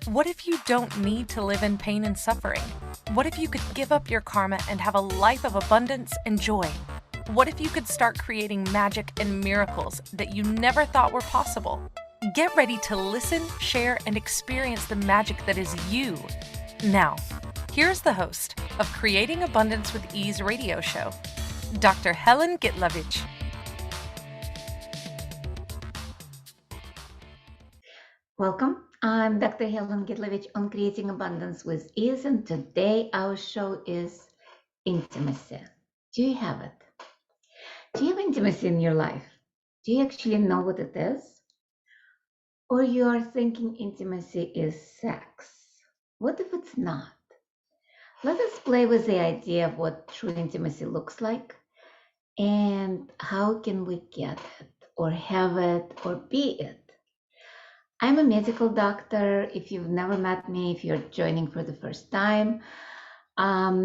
What if you don't need to live in pain and suffering? What if you could give up your karma and have a life of abundance and joy? What if you could start creating magic and miracles that you never thought were possible? Get ready to listen, share, and experience the magic that is you. Now, here's the host of Creating Abundance with Ease radio show, Dr. Helen Gitlevich. Welcome. I'm Dr. Helen Gitlevich on Creating Abundance with Ease, and today our show is intimacy. Do you have it? Do you have intimacy in your life? Do you actually know what it is? Or you are thinking intimacy is sex? What if it's not? Let us play with the idea of what true intimacy looks like and how can we get it or have it or be it. I'm a medical doctor. If you've never met me, if you're joining for the first time, I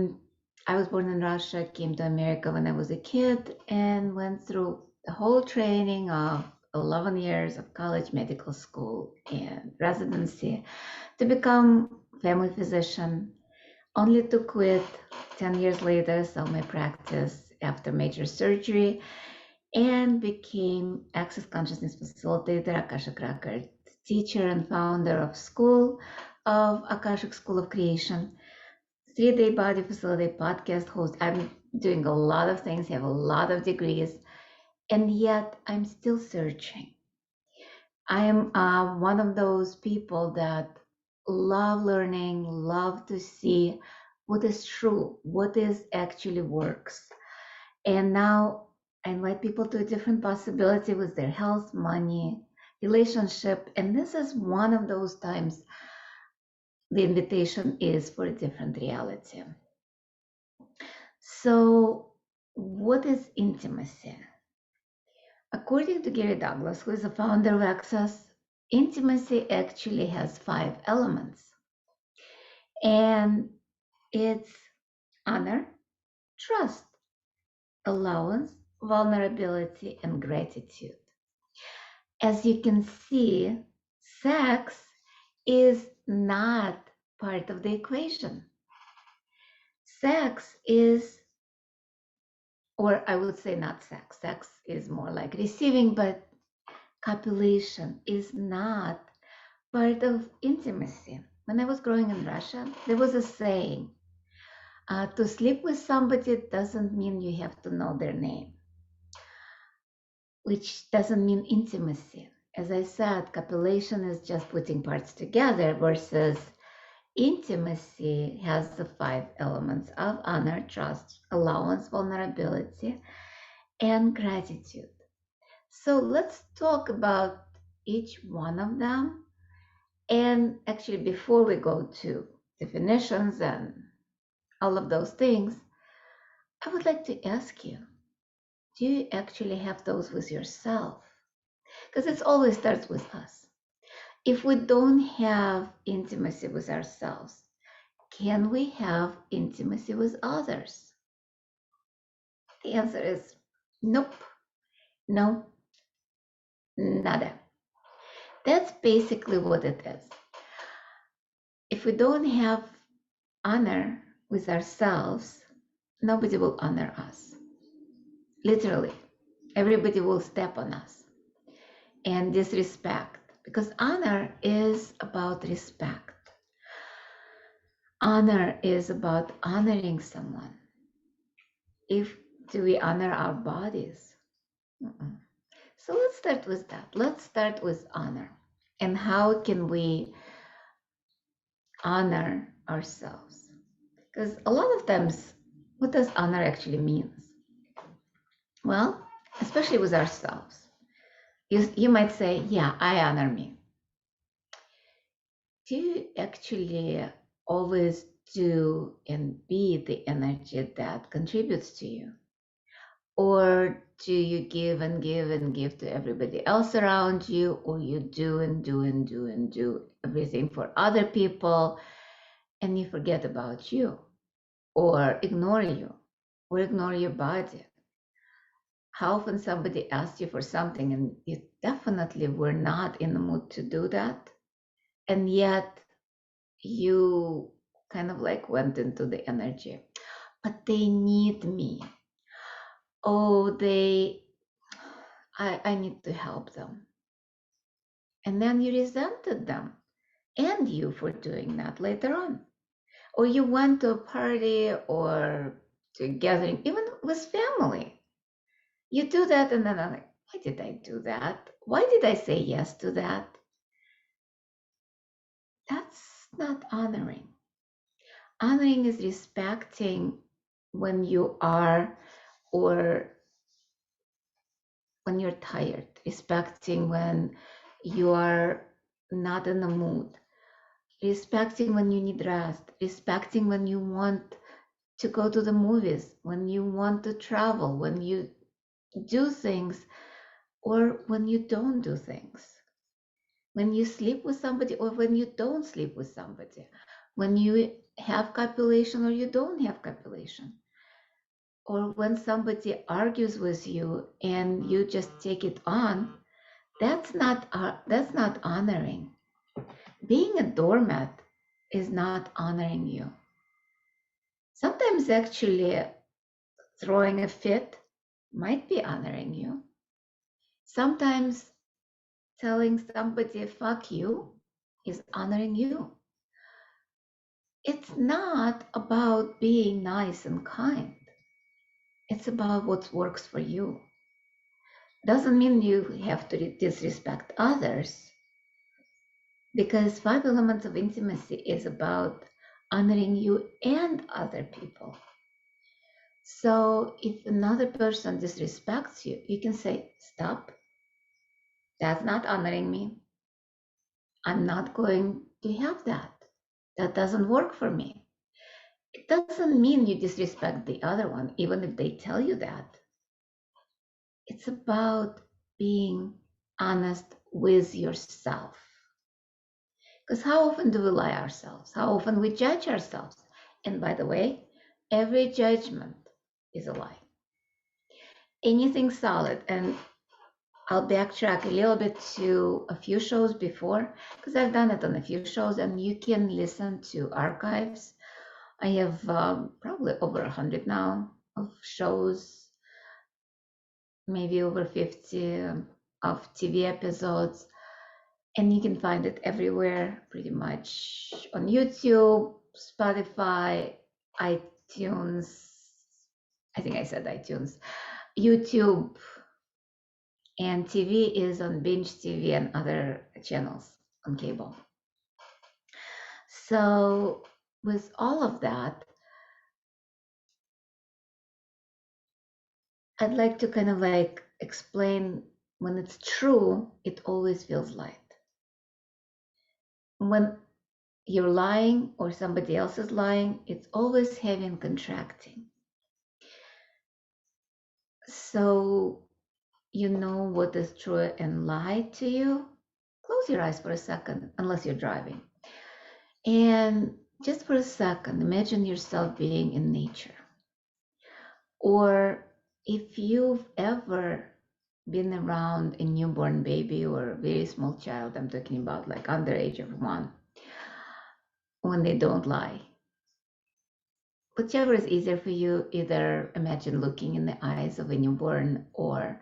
was born in Russia, came to America when I was a kid, and went through the whole training of 11 years of college, medical school, and residency to become family physician, only to quit 10 years later, sell my practice after major surgery, and became Access Consciousness Facilitator, Akashic Records teacher and founder of School of Akashic School of Creation, 3-day body facility podcast host. I'm doing a lot of things, have a lot of degrees, and yet I'm still searching. I am one of those people that love learning, love to see what is true, what is actually works. And now I invite people to a different possibility with their health, money, relationship. And this is one of those times the invitation is for a different reality. So what is intimacy? According to Gary Douglas, who is the founder of Access, intimacy actually has 5 elements. And it's honor, trust, allowance, vulnerability, and gratitude. As you can see, sex is not part of the equation. Sex is, or I would say not sex, sex is more like receiving, but copulation is not part of intimacy. When I was growing in Russia, there was a saying, to sleep with somebody doesn't mean you have to know their name, which doesn't mean intimacy. As I said, copulation is just putting parts together versus intimacy has the 5 elements of honor, trust, allowance, vulnerability, and gratitude. So let's talk about each one of them. And actually, before we go to definitions and all of those things, I would like to ask you, do you actually have those with yourself? Because it always starts with us. If we don't have intimacy with ourselves, can we have intimacy with others? The answer is nope, no, nada. That's basically what it is. If we don't have honor with ourselves, nobody will honor us. Literally, everybody will step on us and disrespect, because honor is about respect. Honor is about honoring someone. Do we honor our bodies? Mm-mm. So let's start with that. Let's start with honor. And how can we honor ourselves? Because a lot of times, what does honor actually means? Well, especially with ourselves. You might say, yeah, I honor me. Do you actually always do and be the energy that contributes to you? Or do you give and give and give to everybody else around you? Or you do and do and do and do everything for other people and you forget about you? Or ignore you? Or ignore your body? How often somebody asks you for something and you definitely were not in the mood to do that, and yet you kind of like went into the energy. But they need me. Oh, I need to help them. And then you resented them and you for doing that later on. Or you went to a party or to a gathering, even with family. You do that and then I'm like, why did I do that? Why did I say yes to that? That's not honoring. Honoring is respecting when you are or when you're tired, respecting when you are not in the mood, respecting when you need rest, respecting when you want to go to the movies, when you want to travel, when you do things or when you don't do things, when you sleep with somebody or when you don't sleep with somebody, when you have copulation or you don't have copulation, or when somebody argues with you and you just take it on. That's not honoring. Being a doormat is not honoring you. Sometimes actually throwing a fit might be honoring you. Sometimes telling somebody fuck you is honoring you. It's not about being nice and kind. It's about what works for you. Doesn't mean you have to disrespect others, because 5 elements of intimacy is about honoring you and other people. So if another person disrespects you, you can say, stop. That's not honoring me. I'm not going to have that. That doesn't work for me. It doesn't mean you disrespect the other one, even if they tell you that. It's about being honest with yourself. Because how often do we lie ourselves? How often we judge ourselves? And by the way, every judgment is a lie. Anything solid, and I'll backtrack a little bit to a few shows before, because I've done it on a few shows, and you can listen to archives. I have probably over 100 now of shows, maybe over 50 of TV episodes, and you can find it everywhere, pretty much on YouTube, Spotify, iTunes. I think I said iTunes, YouTube, and TV is on Binge TV and other channels on cable. So with all of that, I'd like to kind of like explain, when it's true, it always feels light. When you're lying or somebody else is lying, it's always heavy and contracting. So you know what is true and lie to you. Close your eyes for a second, unless you're driving. And just for a second, imagine yourself being in nature. Or if you've ever been around a newborn baby or a very small child, I'm talking about like under age of 1, when they don't lie. Whichever is easier for you, either imagine looking in the eyes of a newborn or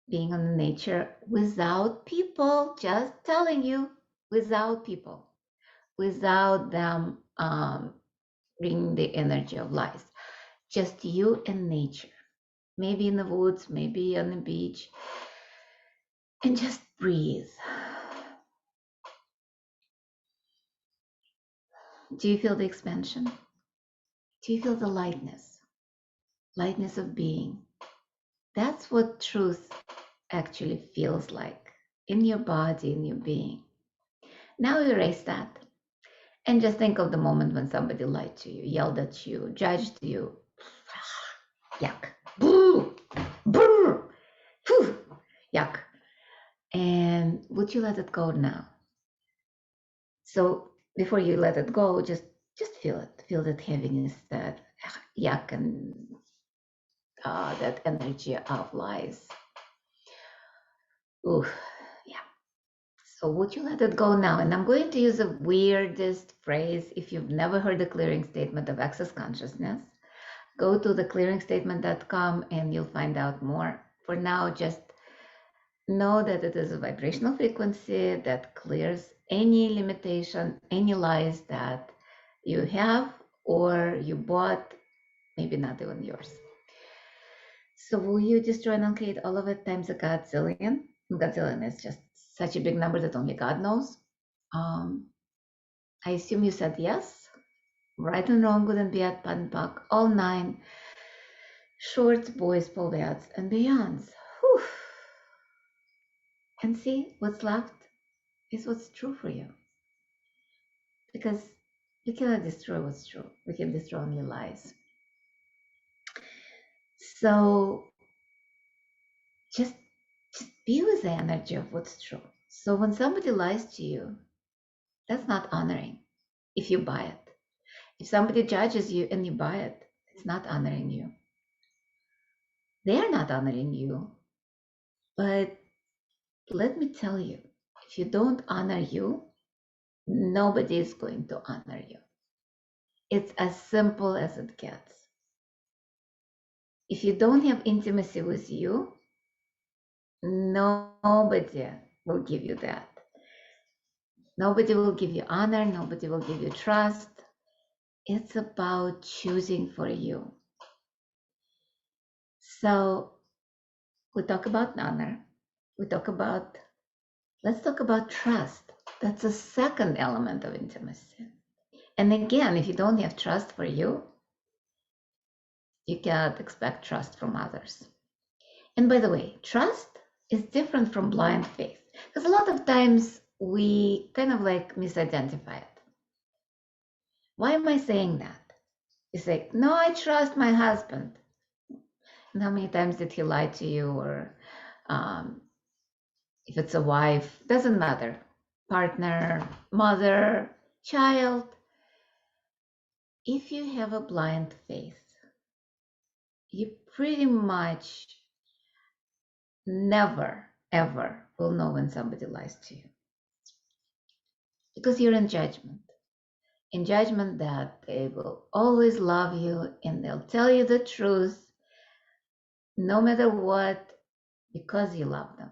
being on nature without people, just telling you, without people, without them bringing the energy of lies. Just you and nature, maybe in the woods, maybe on the beach, and just breathe. Do you feel the expansion? Do you feel the lightness? Lightness of being. That's what truth actually feels like in your body, in your being. Now erase that and just think of the moment when somebody lied to you, yelled at you, judged you. Yuck. Boo! Boo! Phew! Yuck. And would you let it go now? So before you let it go, just feel it. Feel that heaviness, that yuck, and that energy of lies. Ooh, yeah. So would you let it go now? And I'm going to use the weirdest phrase. If you've never heard the clearing statement of access consciousness, go to theclearingstatement.com and you'll find out more. For now, just know that it is a vibrational frequency that clears any limitation, any lies that you have or you bought, maybe not even yours. So will you destroy and uncreate all of it times a godzillion? Godzillion is just such a big number that only God knows. I assume you said yes. Right and wrong, good and bad, bad and bug, all 9. Shorts, boys, poleats, and beyonds. Whew. And see, what's left is what's true for you. Because we cannot destroy what's true. We can destroy only lies. So just be with the energy of what's true. So when somebody lies to you, that's not honoring if you buy it. If somebody judges you and you buy it, it's not honoring you. They're not honoring you. But let me tell you, if you don't honor you, nobody is going to honor you. It's as simple as it gets. If you don't have intimacy with you, nobody will give you that. Nobody will give you honor. Nobody will give you trust. It's about choosing for you. So we talk about honor. Let's talk about trust. That's a second element of intimacy. And again, if you don't have trust for you, you cannot expect trust from others. And by the way, trust is different from blind faith, because a lot of times we kind of like misidentify it. Why am I saying that? You say, no, I trust my husband. And how many times did he lie to you? Or if it's a wife, doesn't matter. Partner, mother, child. If you have a blind faith, you pretty much never, ever will know when somebody lies to you. Because you're in judgment. In judgment that they will always love you and they'll tell you the truth no matter what, because you love them.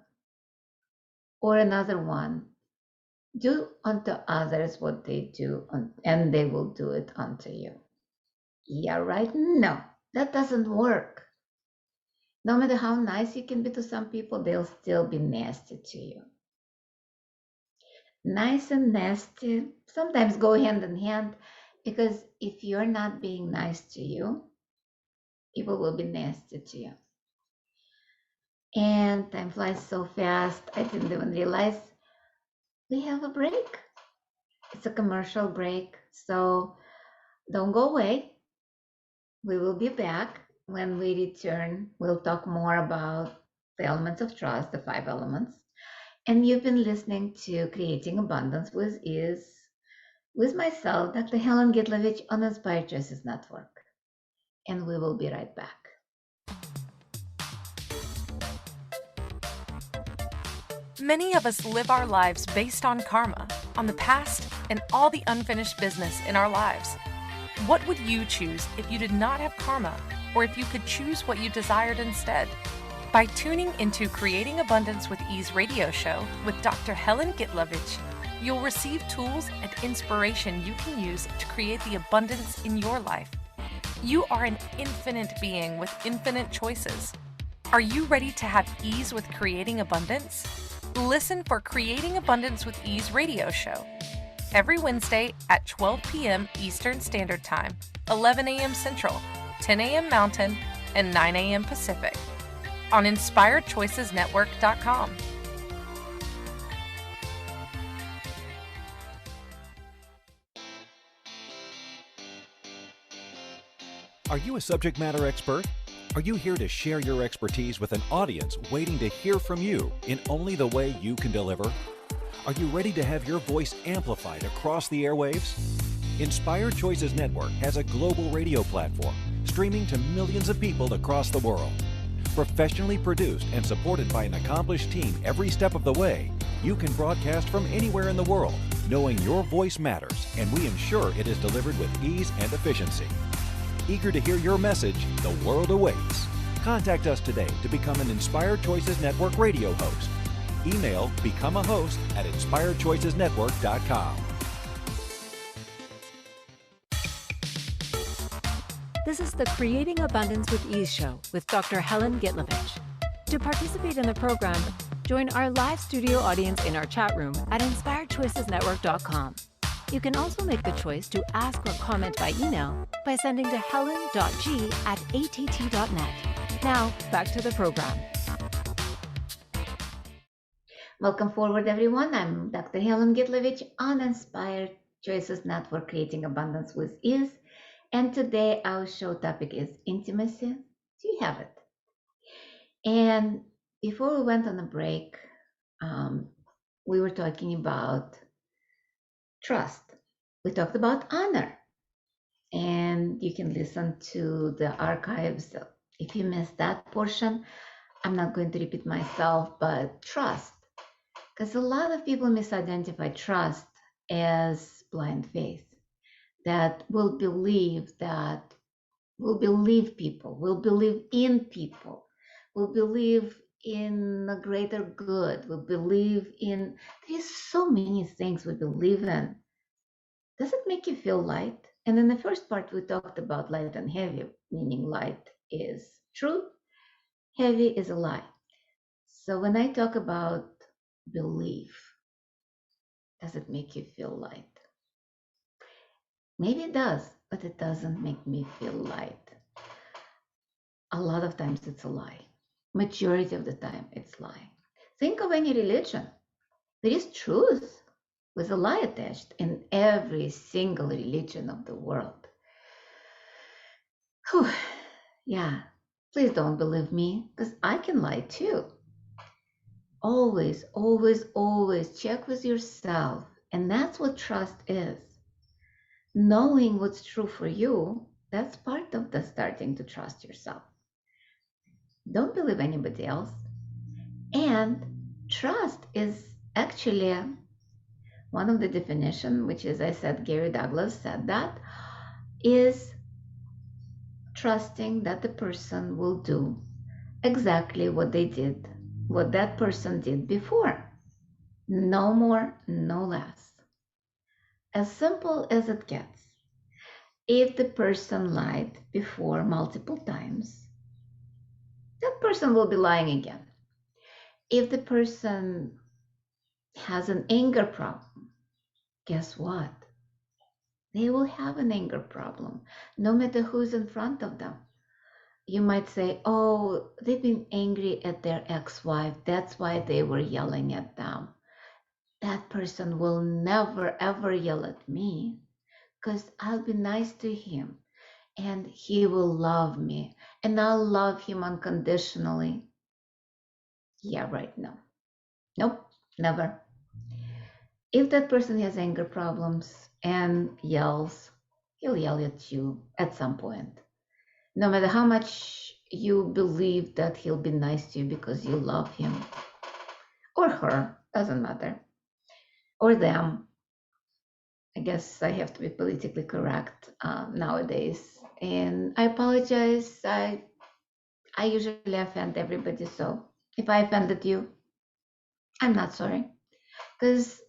Or another one, do unto others what they do, and they will do it unto you. Yeah, right? No, that doesn't work. No matter how nice you can be to some people, they'll still be nasty to you. Nice and nasty sometimes go hand in hand, because if you're not being nice to you, people will be nasty to you. And time flies so fast, I didn't even realize we have a break. It's a commercial break, so don't go away. We will be back. When we return, we'll talk more about the elements of trust, the 5 elements. And you've been listening to Creating Abundance with Ease, with myself, Dr. Helen Gitlevich, on Inspired Choices Network. And we will be right back. Many of us live our lives based on karma, on the past, and all the unfinished business in our lives. What would you choose if you did not have karma, or if you could choose what you desired instead? By tuning into Creating Abundance with Ease radio show with Dr. Helen Gitlevich, you'll receive tools and inspiration you can use to create the abundance in your life. You are an infinite being with infinite choices. Are you ready to have ease with creating abundance? Listen for Creating Abundance with Ease radio show every Wednesday at 12 p.m. Eastern Standard Time, 11 a.m. Central, 10 a.m. Mountain, and 9 a.m. Pacific on InspiredChoicesNetwork.com. Are you a subject matter expert? Are you here to share your expertise with an audience waiting to hear from you in only the way you can deliver? Are you ready to have your voice amplified across the airwaves? Inspired Choices Network has a global radio platform streaming to millions of people across the world. Professionally produced and supported by an accomplished team every step of the way, You can broadcast from anywhere in the world, knowing your voice matters, and we ensure it is delivered with ease and efficiency. Eager to hear your message, the world awaits. Contact us today to become an Inspired Choices Network radio host. Email becomeahost@inspiredchoicesnetwork.com. This is the Creating Abundance with Ease show with Dr. Helen Gitlevich. To participate in the program, join our live studio audience in our chat room at inspiredchoicesnetwork.com. You can also make the choice to ask or comment by email by sending to helen.g@att.net. Now, back to the program. Welcome forward, everyone. I'm Dr. Helen Gitlevich on Inspired Choices Network, Creating Abundance with Ease. And today our show topic is intimacy. Do you have it? And before we went on a break, we were talking about trust. We talked about honor. And you can listen to the archives. If you missed that portion, I'm not going to repeat myself, but trust. Because a lot of people misidentify trust as blind faith. That will believe people, will believe in people, will believe in a greater good, will believe in, there's so many things we believe in. Does it make you feel light? And in the first part, we talked about light and heavy, meaning light is truth, heavy is a lie. So when I talk about belief, does it make you feel light? Maybe it does, but it doesn't make me feel light. A lot of times it's a lie. Majority of the time it's lie. Think of any religion. There is truth with a lie attached in every single religion of the world. Whew. Yeah, please don't believe me, because I can lie too. Always, always, always check with yourself. And that's what trust is. Knowing what's true for you, that's part of the starting to trust yourself. Don't believe anybody else. And trust is actually one of the definition, which is, I said, Gary Douglas said that, is trusting that the person will do exactly what that person did before. No more, no less. As simple as it gets. If the person lied before multiple times, that person will be lying again. If the person has an anger problem, guess what? They will have an anger problem, no matter who's in front of them. You might say, oh, they've been angry at their ex-wife. That's why they were yelling at them. That person will never, ever yell at me because I'll be nice to him. And he will love me, and I'll love him unconditionally. Yeah, right, no. Nope, never. If that person has anger problems and yells, he'll yell at you at some point. No matter how much you believe that he'll be nice to you because you love him, or her, doesn't matter, or them. I guess I have to be politically correct nowadays. And I apologize. I usually offend everybody. So if I offended you, I'm not sorry. Because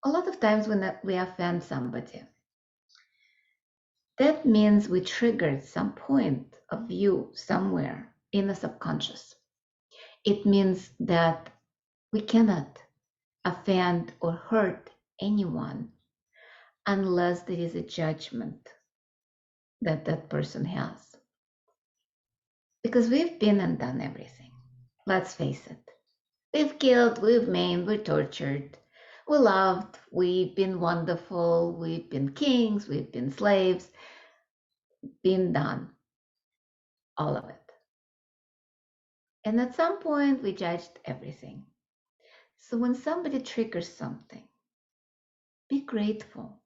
a lot of times when we offend somebody, that means we triggered some point of view somewhere in the subconscious. It means that we cannot offend or hurt anyone unless there is a judgment that that person has. Because we've been and done everything. Let's face it. We've killed, we've maimed, we're tortured, we loved, we've been wonderful, we've been kings, we've been slaves, been done. All of it. And at some point, we judged everything. So when somebody triggers something, be grateful.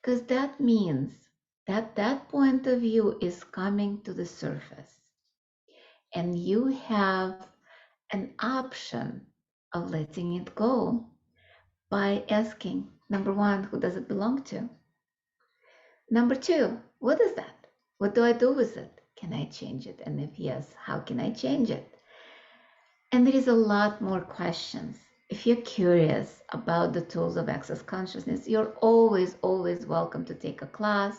Because that means that that point of view is coming to the surface. And you have an option of letting it go by asking, number one, who does it belong to? Number two, what is that? What do I do with it? Can I change it? And if yes, how can I change it? And there is a lot more questions. If you're curious about the tools of access consciousness, you're always, always welcome to take a class,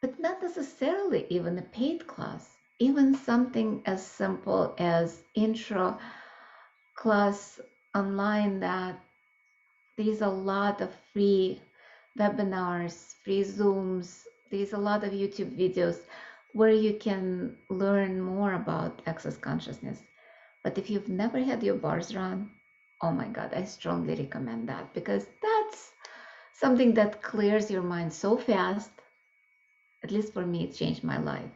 but not necessarily even a paid class, even something as simple as intro class online, that there's a lot of free webinars, free Zooms, there's a lot of YouTube videos where you can learn more about access consciousness. But if you've never had your bars run, oh my God, I strongly recommend that, because that's something that clears your mind so fast. At least for me, it changed my life.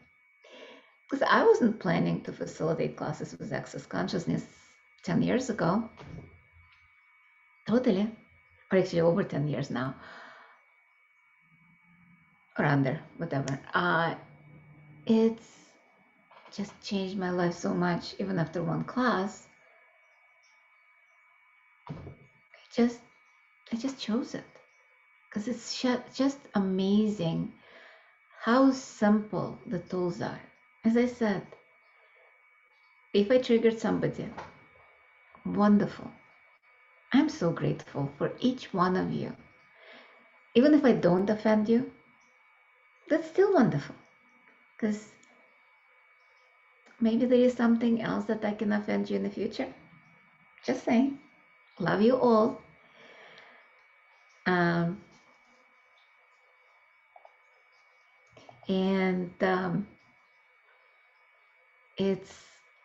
Because I wasn't planning to facilitate classes with access consciousness 10 years ago. Totally. Or actually over 10 years now. Or under, whatever. It's just changed my life so much. Even after one class, I just chose it. Because it's just amazing how simple the tools are. As I said, if I triggered somebody, wonderful. I'm so grateful for each one of you. Even if I don't offend you, that's still wonderful. Because maybe there is something else that I can offend you in the future. Just saying. Love you all.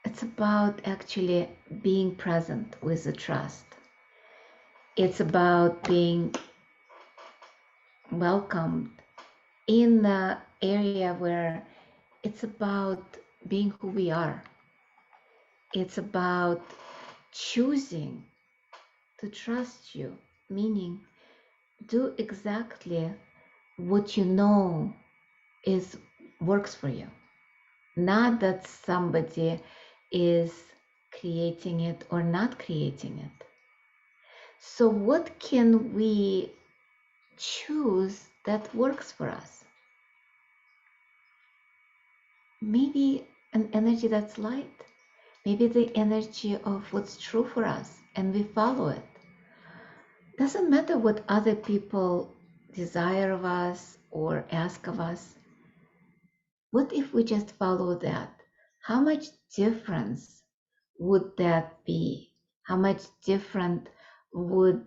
It's about actually being present with the trust. It's about being welcomed in the area where it's about being who we are. It's about choosing to trust you, meaning do exactly what you know works for you. Not that somebody is creating it or not creating it. So what can we choose that works for us? Maybe an energy that's light. Maybe the energy of what's true for us, and we follow it. Doesn't matter what other people desire of us or ask of us. What if we just follow that? How much difference would that be? How much different would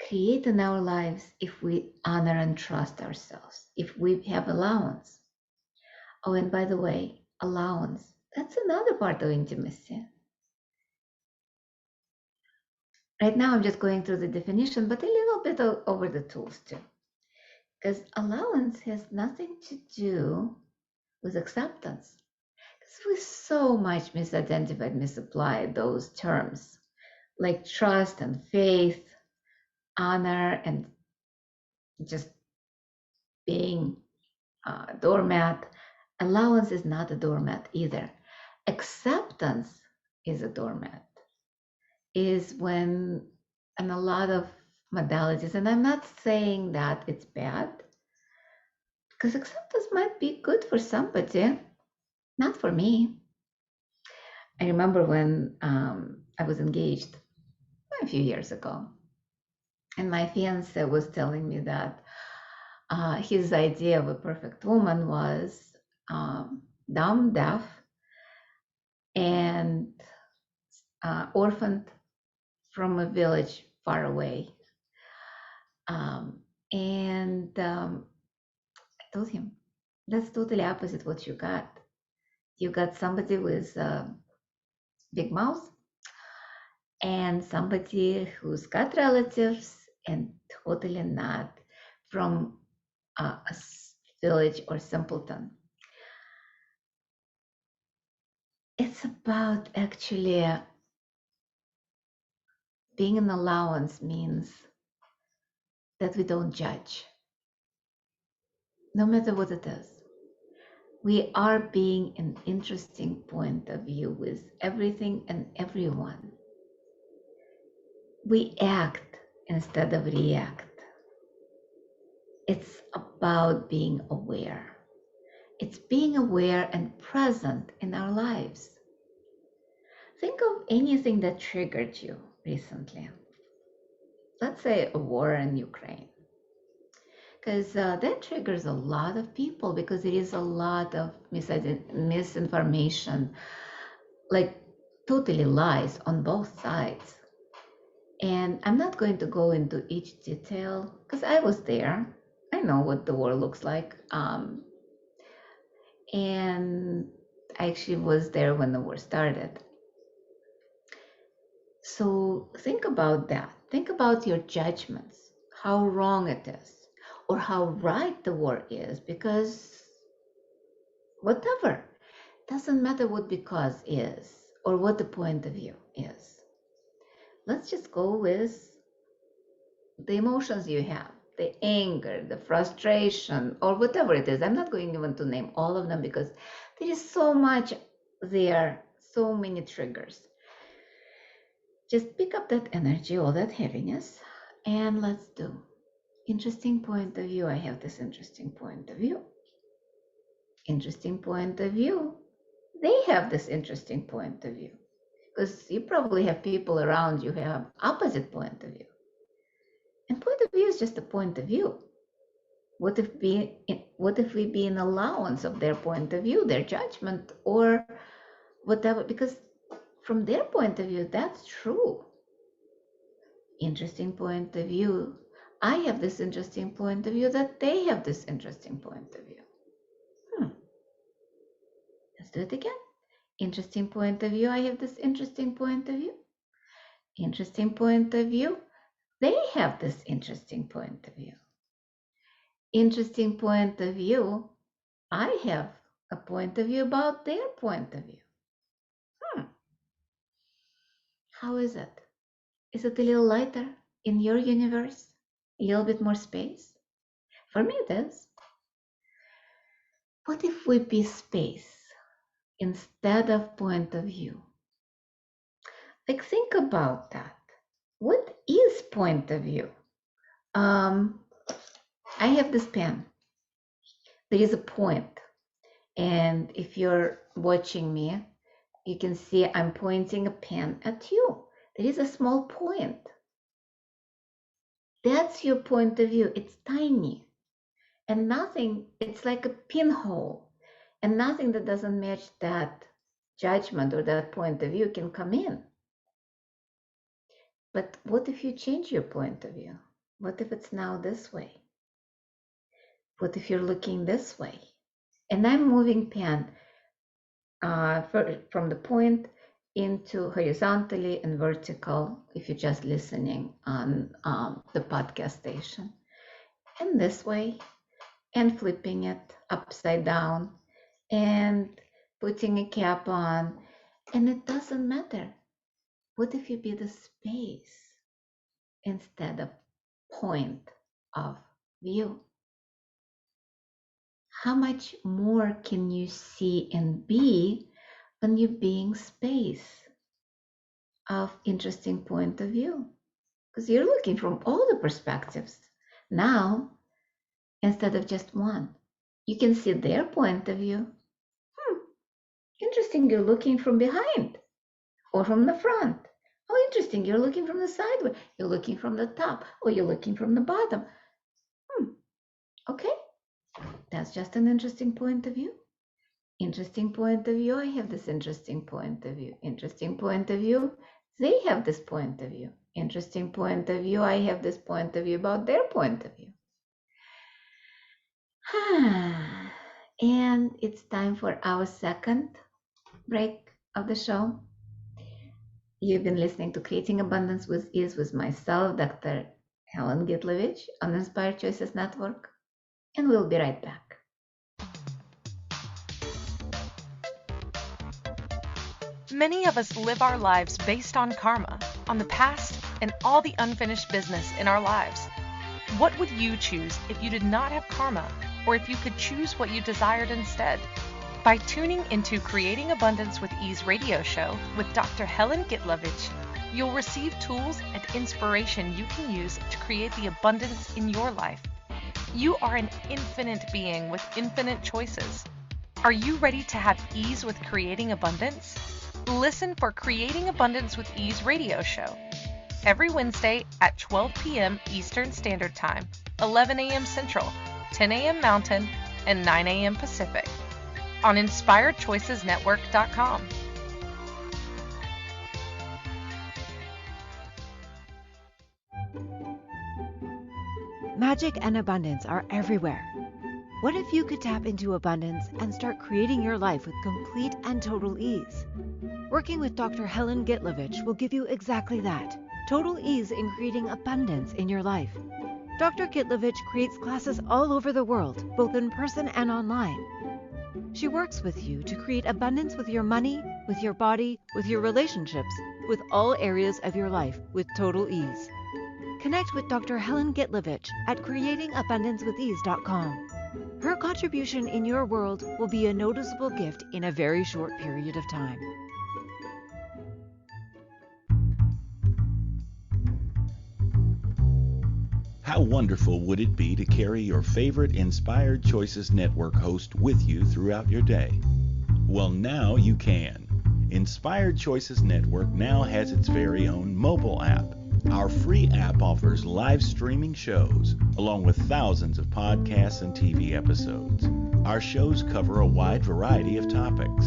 create in our lives if we honor and trust ourselves, if we have allowance? Oh, and by the way, allowance, that's another part of intimacy. Right now, I'm just going through the definition, but a little bit over the tools too. Because allowance has nothing to do with acceptance. Because we so much misidentified, misapplied those terms, like trust and faith, honor, and just being a doormat. Allowance is not a doormat either. Acceptance is a doormat. Is when, and a lot of modalities, and I'm not saying that it's bad, because acceptance might be good for somebody, not for me. I remember when I was engaged a few years ago, and my fiance was telling me that his idea of a perfect woman was dumb, deaf, and orphaned from a village far away. I told him, that's totally opposite what you got. You got somebody with a big mouth and somebody who's got relatives and totally not from a village or simpleton. It's about actually being an allowance means that we don't judge, no matter what it is. We are being an interesting point of view with everything and everyone. we act instead of react. It's about being aware. It's being aware and present in our lives. Think of anything that triggered you recently. Let's say a war in Ukraine. Because that triggers a lot of people, because there is a lot of misinformation, like totally lies on both sides. And I'm not going to go into each detail because I was there. I know what the war looks like. And I actually was there when the war started. So think about that. Think about your judgments, how wrong it is, or how right the war is, because whatever, doesn't matter what because is or what the point of view is. Let's just go with the emotions you have, the anger, the frustration, or whatever it is. I'm not going even to name all of them because there is so much there, so many triggers. Just pick up that energy, all that heaviness, and let's do. Interesting point of view. I have this interesting point of view. Interesting point of view. They have this interesting point of view. Because you probably have people around you who have opposite point of view. And point of view is just a point of view. What if we be in allowance of their point of view, their judgment, or whatever? Because from their point of view, that's true. Interesting point of view. I have this interesting point of view that they have this interesting point of view. Let's do it again. Interesting point of view. I have this interesting point of view. Interesting point of view. They have this interesting point of view. Interesting point of view. I have a point of view about their point of view. How is it? Is it a little lighter in your universe? A little bit more space? For me, it is. What if we be space instead of point of view? Like, think about that. What is point of view? I have this pen. There is a point. And if you're watching me, you can see I'm pointing a pen at you. There is a small point. That's your point of view. It's tiny. And nothing, it's like a pinhole. And nothing that doesn't match that judgment or that point of view can come in. But what if you change your point of view? What if it's now this way? What if you're looking this way? And I'm moving pen from the point into horizontally and vertical, if you're just listening on the podcast station. And this way, and flipping it upside down, and putting a cap on, and it doesn't matter. What if you be the space instead of point of view? How much more can you see and be when you're being space of interesting point of view? Because you're looking from all the perspectives now instead of just one. You can see their point of view. Interesting, you're looking from behind or from the front. Oh, interesting, you're looking from the side. You're looking from the top, or you're looking from the bottom. Okay, that's just an interesting point of view. Interesting point of view. I have this interesting point of view. Interesting point of view. They have this point of view. Interesting point of view. I have this point of view about their point of view. And it's time for our second break of the show. You've been listening to Creating Abundance with Ease with myself, Dr. Helen Gitlevich, on Inspired Choices Network. And we'll be right back. Many of us live our lives based on karma, on the past, and all the unfinished business in our lives. What would you choose if you did not have karma, or if you could choose what you desired instead? By tuning into Creating Abundance with Ease radio show with Dr. Helen Gitlevich, You'll receive tools and inspiration you can use to create the abundance in your life. You are an infinite being with infinite choices. Are you ready to have ease with creating abundance? Listen for Creating Abundance with Ease radio show every Wednesday at 12 p.m. Eastern Standard Time, 11 a.m. Central, 10 a.m. Mountain, and 9 a.m. Pacific on InspiredChoicesNetwork.com. Magic and abundance are everywhere. What if you could tap into abundance and start creating your life with complete and total ease? Working with Dr. Helen Gitlevich will give you exactly that, total ease in creating abundance in your life. Dr. Gitlevich creates classes all over the world, both in person and online. She works with you to create abundance with your money, with your body, with your relationships, with all areas of your life with total ease. Connect with Dr. Helen Gitlevich at creatingabundancewithease.com. Her contribution in your world will be a noticeable gift in a very short period of time. How wonderful would it be to carry your favorite Inspired Choices Network host with you throughout your day? Well, now you can. Inspired Choices Network now has its very own mobile app. Our free app offers live streaming shows, along with thousands of podcasts and TV episodes. Our shows cover a wide variety of topics.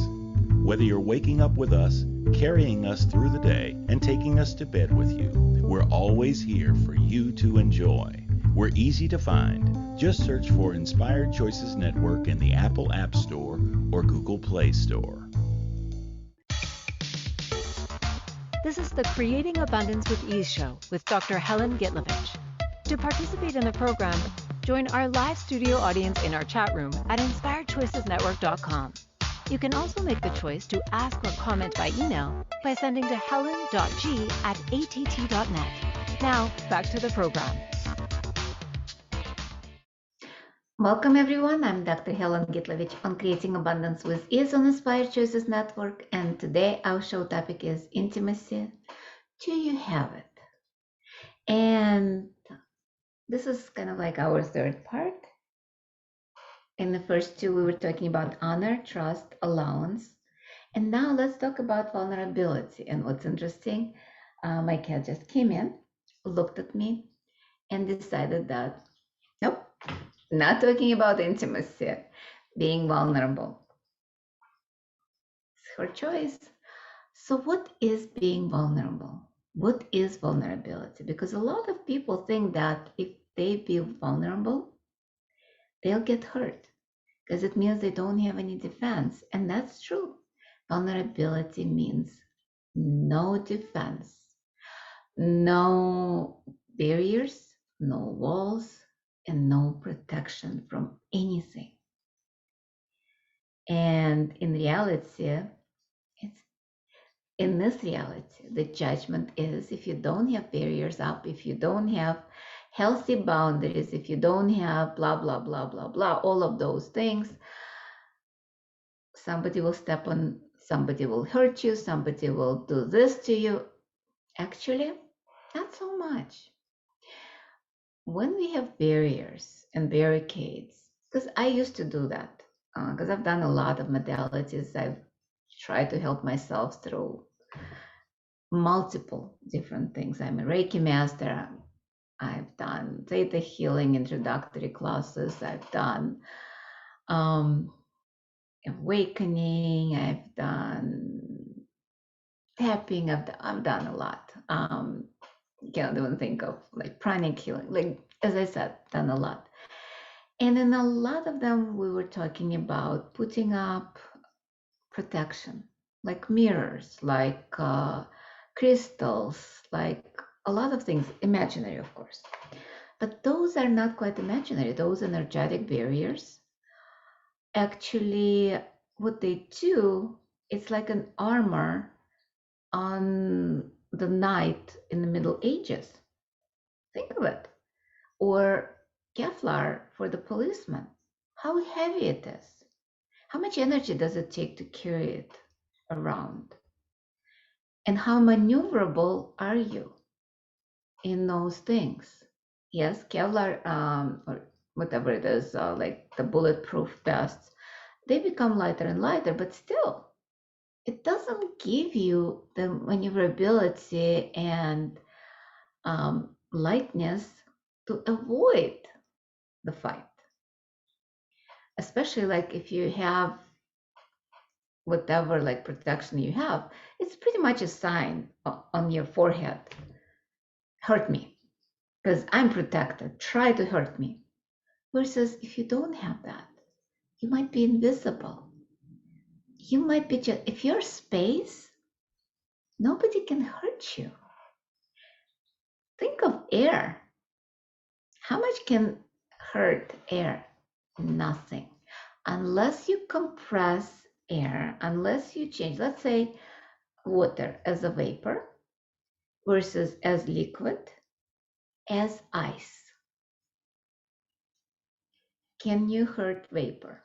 Whether you're waking up with us, carrying us through the day, and taking us to bed with you, we're always here for you to enjoy. We're easy to find. Just search for Inspired Choices Network in the Apple App Store or Google Play Store. This is the Creating Abundance with Ease show with Dr. Helen Gitlevich. To participate in the program, join our live studio audience in our chat room at InspiredChoicesNetwork.com. You can also make the choice to ask or comment by email by sending to helen.g@att.net. Now, back to the program. Welcome everyone, I'm Dr. Helen Gitlevich on Creating Abundance with Ease on Inspired Choices Network, and today our show topic is intimacy. Do you have it? And this is kind of like our third part. In the first two, we were talking about honor, trust, allowance. And now let's talk about vulnerability. And what's interesting, my cat just came in, looked at me, and decided that, nope, not talking about intimacy, being vulnerable. It's her choice. So what is being vulnerable? What is vulnerability? Because a lot of people think that if they be vulnerable, they'll get hurt because it means they don't have any defense. And that's true. Vulnerability means no defense, no barriers, no walls, and no protection from anything. And in reality, in this reality, the judgment is if you don't have barriers up, if you don't have healthy boundaries, if you don't have blah, blah, blah, blah, blah, all of those things, somebody will step on, somebody will hurt you, somebody will do this to you. Actually, not so much. When we have barriers and barricades, because I used to do that, because I've done a lot of modalities. I've tried to help myself through multiple different things. I'm a Reiki Master. I've done Theta Healing introductory classes. I've done awakening. I've done tapping. I've done a lot. Can't even think of like pranic healing. Like, as I said, done a lot. And in a lot of them, we were talking about putting up protection, like mirrors, like crystals, like a lot of things, imaginary, of course. But those are not quite imaginary. Those energetic barriers, actually, what they do, it's like an armor on the knight in the Middle Ages. Think of it. Or Kevlar for the policeman. How heavy it is. How much energy does it take to carry it around? And how maneuverable are you in those things? Yes, Kevlar or whatever it is, like the bulletproof vests, they become lighter and lighter, but still, it doesn't give you the maneuverability and lightness to avoid the fight. Especially like if you have whatever like protection you have, it's pretty much a sign on your forehead. Hurt me, because I'm protected. Try to hurt me. Versus if you don't have that, you might be invisible. You might be just, if you're space, nobody can hurt you. Think of air. How much can hurt air? Nothing. Unless you compress air, unless you change, let's say water as a vapor versus as liquid, as ice. Can you hurt vapor?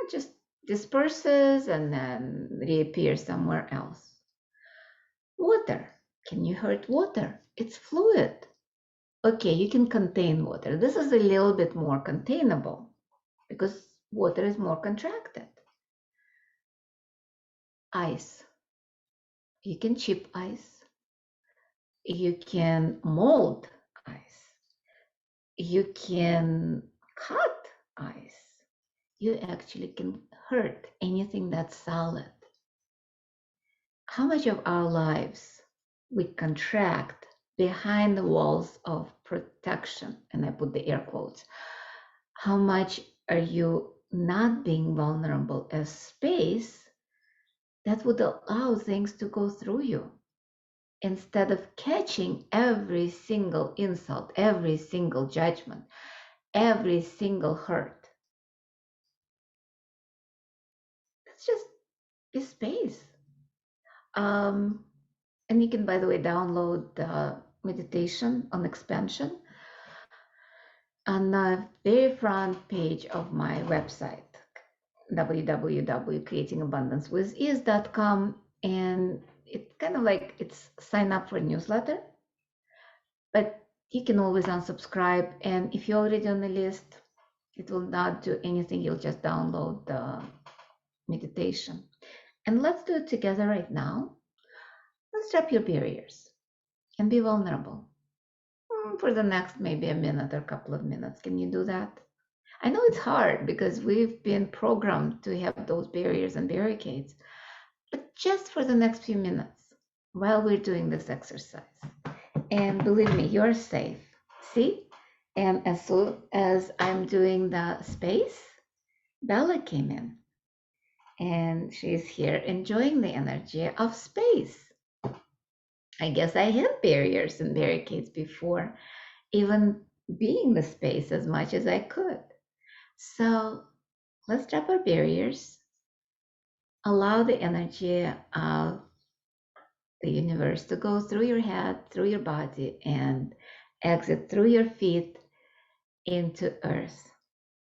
It just disperses and then reappears somewhere else. Water. Can you hurt water? It's fluid. Okay, you can contain water. This is a little bit more containable because water is more contracted. Ice. You can chip ice. You can mold ice. You can cut ice. You actually can hurt anything that's solid. How much of our lives we contract behind the walls of protection, and I put the air quotes. How much are you not being vulnerable as space that would allow things to go through you instead of catching every single insult, every single judgment, every single hurt? It's just be space. And you can, by the way, download the meditation on expansion on the very front page of my website, www.creatingabundancewithiz.com. And it's kind of like it's sign up for a newsletter, but you can always unsubscribe. And if you're already on the list, it will not do anything. You'll just download the meditation. And let's do it together right now. Let's drop your barriers and be vulnerable for the next maybe a minute or a couple of minutes. Can you do that? I know it's hard because we've been programmed to have those barriers and barricades, but just for the next few minutes while we're doing this exercise. And believe me, you're safe. See? And as soon as I'm doing the space, Bella came in and she's here enjoying the energy of space. I guess I had barriers and barricades before even being the space as much as I could. So let's drop our barriers, allow the energy of the universe to go through your head, through your body, and exit through your feet into Earth.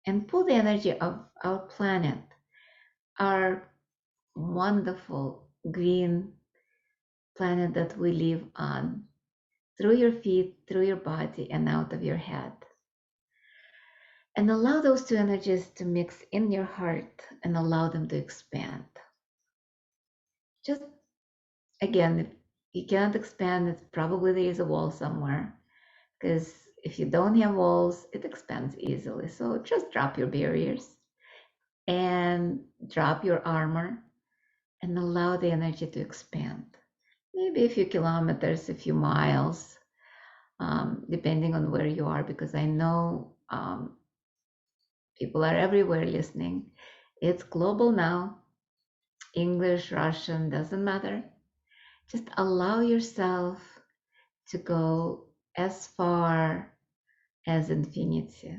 And pull the energy of our planet, our wonderful green planet that we live on, through your feet, through your body, and out of your head. And allow those two energies to mix in your heart and allow them to expand. Just again, if you cannot expand, it's probably there is a wall somewhere, because if you don't have walls, it expands easily. So just drop your barriers and drop your armor and allow the energy to expand. Maybe a few kilometers, a few miles, depending on where you are, because I know people are everywhere listening. It's global now. English, Russian, doesn't matter. Just allow yourself to go as far as infinity.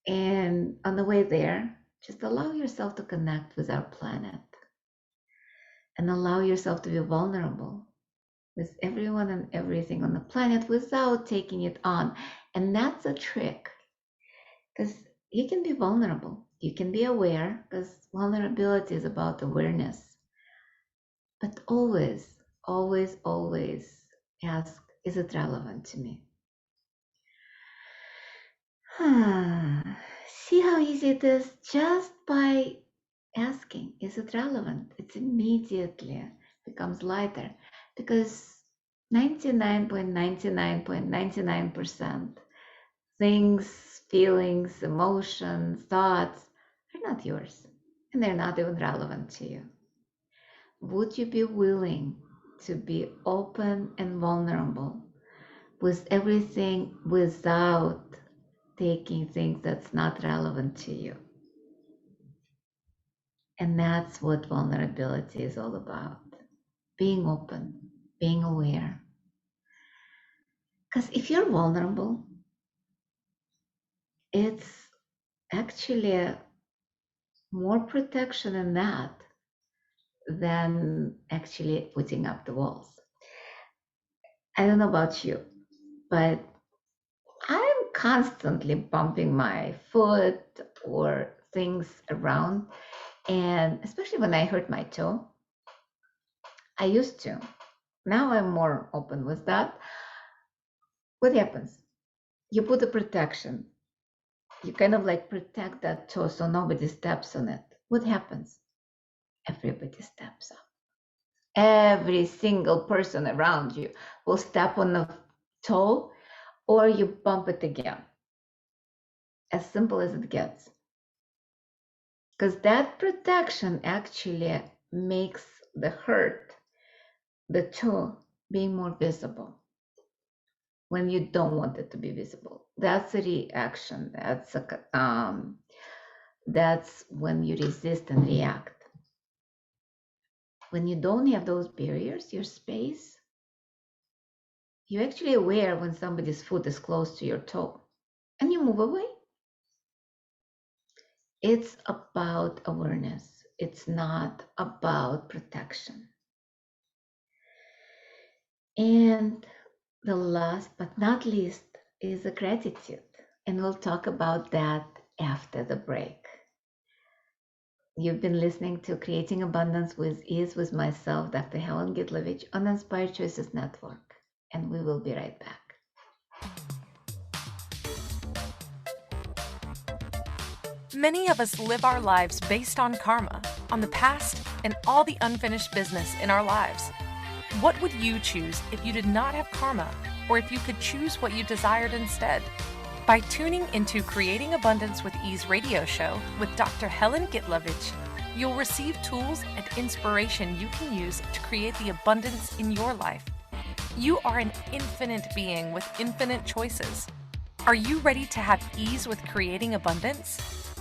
And on the way there, just allow yourself to connect with our planet and allow yourself to be vulnerable with everyone and everything on the planet without taking it on. And that's a trick, because you can be vulnerable. You can be aware, because vulnerability is about awareness. But always always, always ask, is it relevant to me? See how easy it is just by asking, is it relevant? It immediately becomes lighter because 99.99.99% things, feelings, emotions, thoughts are not yours and they're not even relevant to you. Would you be willing to be open and vulnerable with everything without taking things that's not relevant to you? And that's what vulnerability is all about. Being open, being aware. Because if you're vulnerable, it's actually more protection in that than actually putting up the walls. I don't know about you, but I'm constantly bumping my foot or things around. And especially when I hurt my toe, I used to. Now I'm more open with that. What happens? You put a protection. You kind of like protect that toe so nobody steps on it. What happens? Everybody steps up. Every single person around you will step on a toe or you bump it again. As simple as it gets. Because that protection actually makes the hurt, the toe, being more visible when you don't want it to be visible. That's a reaction. That's when you resist and react. When you don't have those barriers, your space, you're actually aware when somebody's foot is close to your toe and you move away. It's about awareness. It's not about protection. And the last but not least is a gratitude. And we'll talk about that after the break. You've been listening to Creating Abundance with Ease with myself, Dr. Helen Gitlevich, on Inspired Choices Network. And we will be right back. Many of us live our lives based on karma, on the past, and all the unfinished business in our lives. What would you choose if you did not have karma, or if you could choose what you desired instead? By tuning into Creating Abundance with Ease radio show with Dr. Helen Gitlevich, you'll receive tools and inspiration you can use to create the abundance in your life. You are an infinite being with infinite choices. Are you ready to have ease with creating abundance?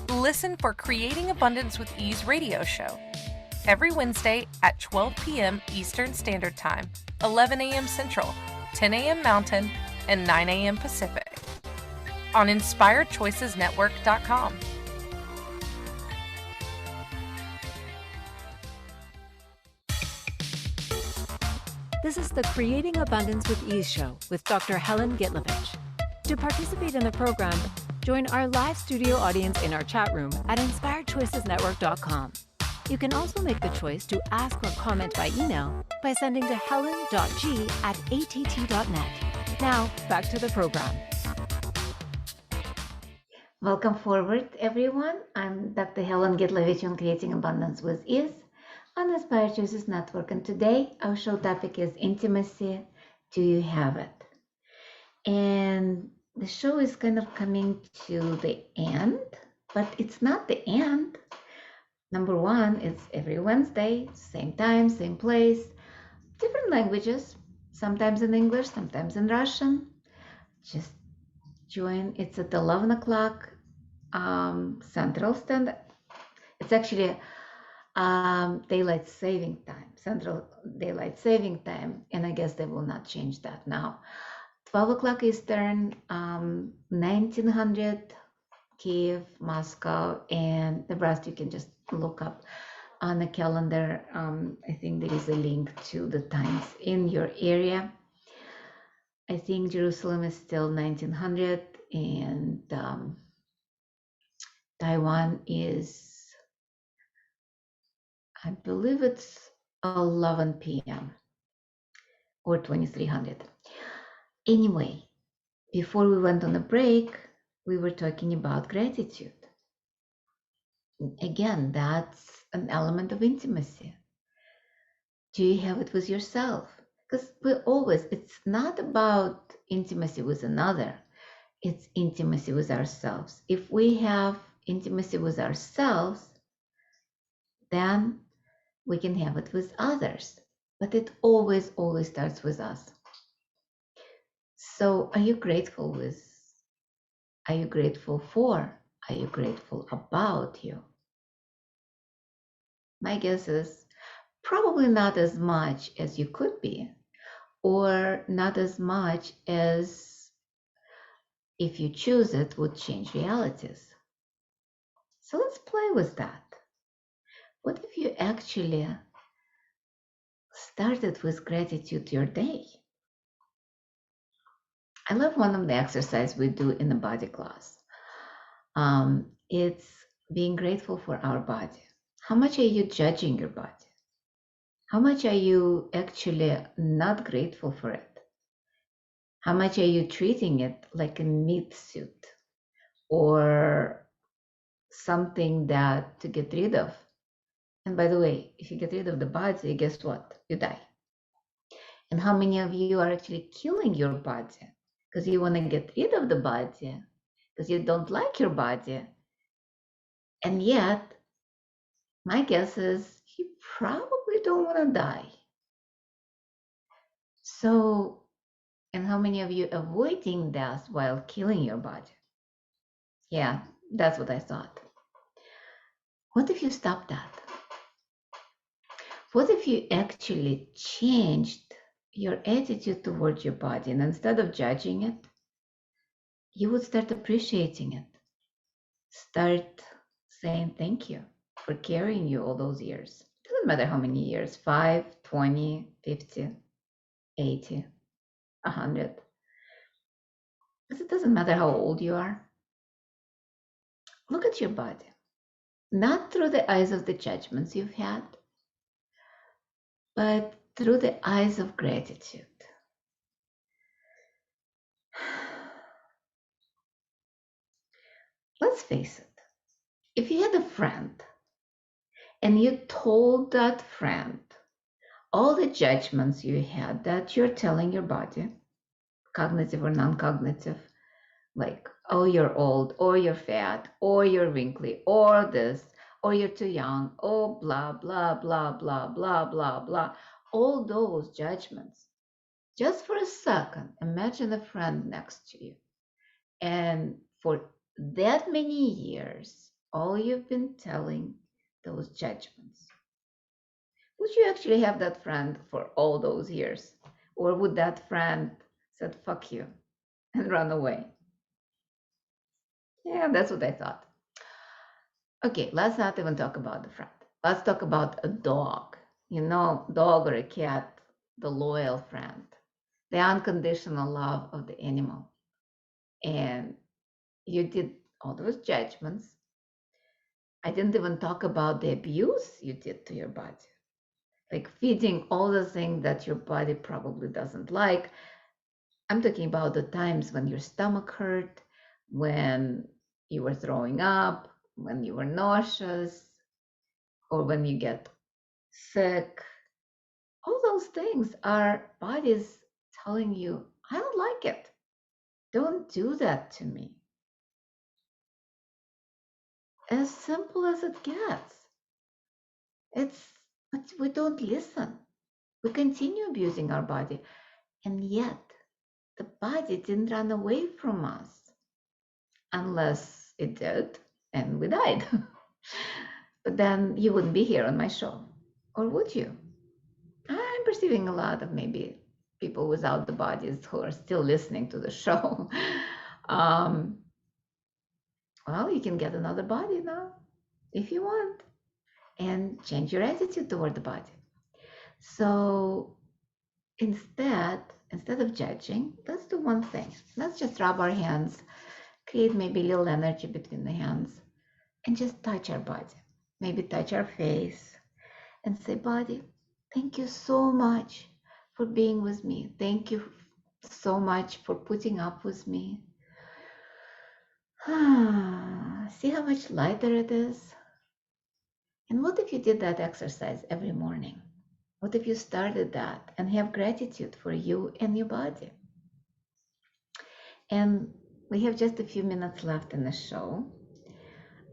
Listen for Creating Abundance with Ease radio show every Wednesday at 12 p.m. Eastern Standard Time, 11 a.m. Central, 10 a.m. Mountain, and 9 a.m. Pacific on InspiredChoicesNetwork.com. This is the Creating Abundance with Ease show with Dr. Helen Gitlevich. To participate in the program, join our live studio audience in our chat room at InspiredChoicesNetwork.com. You can also make the choice to ask or comment by email by sending to helen.g@att.net. Now, back to the program. Welcome forward, everyone. I'm Dr. Helen Gitlevich on Creating Abundance with Ease on the Inspired Choices Network. And today, our show topic is intimacy. Do you have it? And the show is kind of coming to the end, but it's not the end. Number one, it's every Wednesday, same time, same place, different languages, sometimes in English, sometimes in Russian. Just join. It's at 11 o'clock Central Standard. It's actually daylight saving time, Central Daylight Saving Time, and I guess they will not change that now. 12 o'clock Eastern, 1900 Kiev, Moscow, and the rest you can just look up on the calendar. I think there is a link to the times in your area. I think Jerusalem is still 1900 and Taiwan is, I believe it's 11 p.m. or 2300. Anyway, before we went on a break, we were talking about gratitude. Again, that's an element of intimacy. Do you have it with yourself? Because it's not about intimacy with another, it's intimacy with ourselves. If we have intimacy with ourselves, then we can have it with others. But it always starts with us. So are you grateful for? Are you grateful about you? My guess is probably not as much as you could be, or not as much as, if you choose it, would change realities. So let's play with that. What if you actually started with gratitude your day? I love one of the exercises we do in the body class. It's being grateful for our body. How much are you judging your body? How much are you actually not grateful for it? How much are you treating it like a meat suit or something that to get rid of? And by the way, if you get rid of the body, guess what? You die. And how many of you are actually killing your body because you want to get rid of the body, because you don't like your body? And yet, my guess is you probably don't want to die. So, and how many of you avoiding death while killing your body? Yeah, that's what I thought. What if you stop that? What if you actually changed your attitude towards your body, and instead of judging it, you would start appreciating it. Start saying thank you for carrying you all those years. It doesn't matter how many years, 5, 20, 50, 80, 100. Because it doesn't matter how old you are. Look at your body, not through the eyes of the judgments you've had, but through the eyes of gratitude. Let's face it, if you had a friend and you told that friend all the judgments you had that you're telling your body, cognitive or non-cognitive, like, oh, you're old, or you're fat, or you're wrinkly, or this, or you're too young, oh, blah, blah, blah, blah, blah, blah, blah, all those judgments. Just for a second, imagine a friend next to you. And for that many years, all you've been telling those judgments. Would you actually have that friend for all those years? Or would that friend said, fuck you, and run away? Yeah, that's what I thought. Okay, let's not even talk about the friend. Let's talk about a dog. You know, dog or a cat, the loyal friend, the unconditional love of the animal. And you did all those judgments. I didn't even talk about the abuse you did to your body, like feeding all the things that your body probably doesn't like. I'm talking about the times when your stomach hurt, when you were throwing up, when you were nauseous, or when you get sick. All those things are bodies telling you, I don't like it. Don't do that to me. As simple as it gets. But we don't listen. We continue abusing our body. And yet, the body didn't run away from us. Unless it did, and we died. But then you wouldn't be here on my show. Or would you? I'm perceiving a lot of maybe people without the bodies who are still listening to the show. Well, you can get another body now if you want, and change your attitude toward the body. So instead of judging, let's do one thing. Let's just rub our hands, create maybe a little energy between the hands, and just touch our body. Maybe touch our face and say, body, thank you so much for being with me. Thank you so much for putting up with me. See how much lighter it is? And what if you did that exercise every morning? What if you started that and have gratitude for you and your body? And we have just a few minutes left in the show.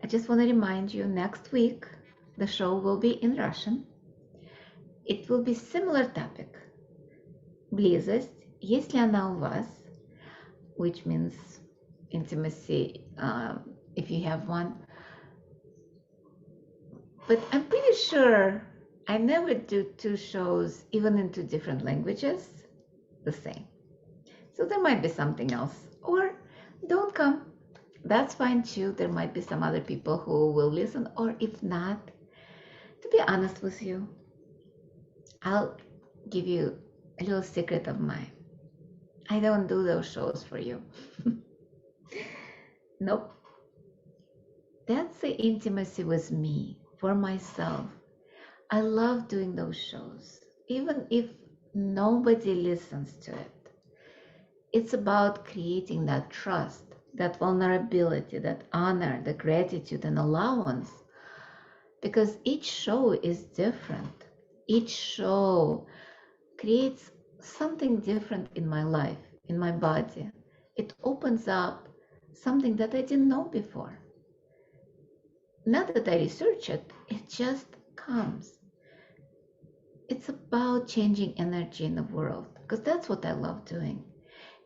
I just want to remind you, next week, the show will be in Russian. It will be similar topic. Близость, если она у вас, which means intimacy, if you have one. But I'm pretty sure I never do two shows, even in two different languages, the same. So there might be something else. Or don't come. That's fine too. There might be some other people who will listen. Or if not, to be honest with you, I'll give you a little secret of mine. I don't do those shows for you. Nope. That's the intimacy with me, for myself. I love doing those shows, even if nobody listens to it. It's about creating that trust, that vulnerability, that honor, the gratitude and allowance, because each show is different. Each show creates something different in my life, in my body. It opens up something that I didn't know before. Not that I research it, it just comes. It's about changing energy in the world, because that's what I love doing.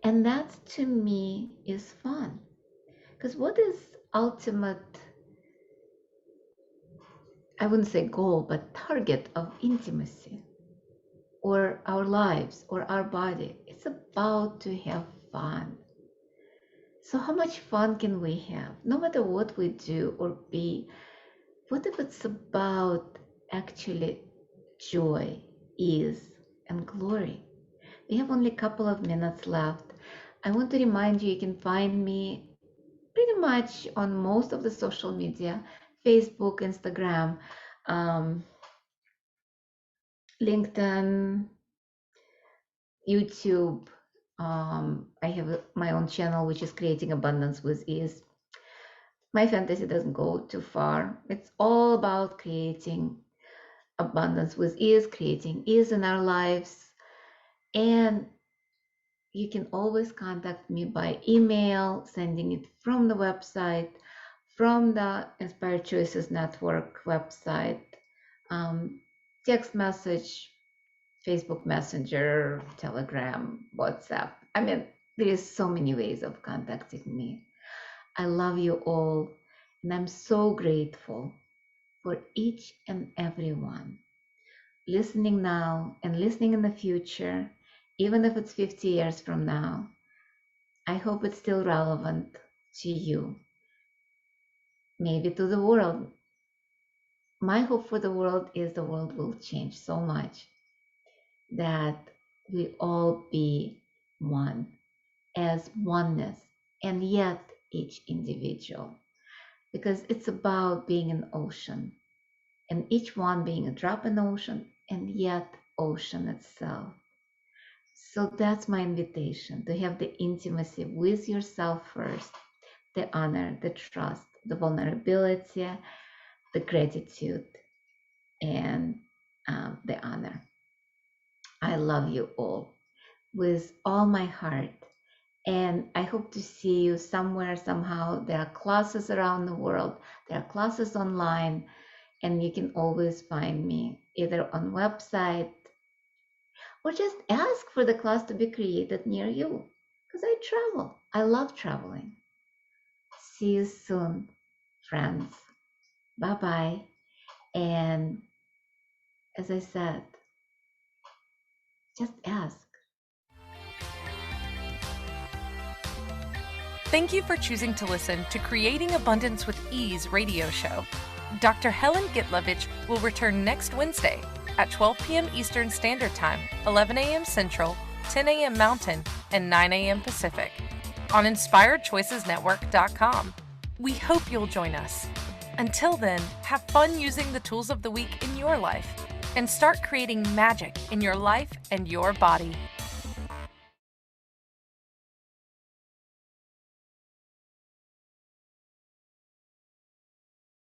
And that to me is fun. Because what is ultimate, I wouldn't say goal, but target of intimacy or our lives or our body? It's about to have fun. So how much fun can we have? No matter what we do or be, what if it's about actually joy, ease, and glory? We have only a couple of minutes left. I want to remind you, you can find me pretty much on most of the social media, Facebook, Instagram, LinkedIn, YouTube. I have my own channel, which is Creating Abundance with Ease. My fantasy doesn't go too far. It's all about creating abundance with ease, creating ease in our lives. And you can always contact me by email, sending it from the website, from the Inspired Choices Network website, text message, Facebook Messenger, Telegram, WhatsApp. I mean, there is so many ways of contacting me. I love you all, and I'm so grateful for each and every one listening now and listening in the future, even if it's 50 years from now. I hope it's still relevant to you, maybe to the world. My hope for the world is the world will change so much that we all be one, as oneness, and yet each individual, because it's about being an ocean, and each one being a drop in the ocean, and yet ocean itself. So that's my invitation, to have the intimacy with yourself first, the honor, the trust, the vulnerability, the gratitude, and the honor. I love you all with all my heart. And I hope to see you somewhere, somehow. There are classes around the world. There are classes online. And you can always find me either on website or just ask for the class to be created near you. Because I travel. I love traveling. See you soon, friends. Bye-bye. And as I said, just ask. Thank you for choosing to listen to Creating Abundance with Ease radio show. Dr. Helen Gitlevich will return next Wednesday at 12 p.m. Eastern Standard Time, 11 a.m. Central, 10 a.m. Mountain, and 9 a.m. Pacific on InspiredChoicesNetwork.com. We hope you'll join us. Until then, have fun using the tools of the week in your life. and start creating magic in your life and your body.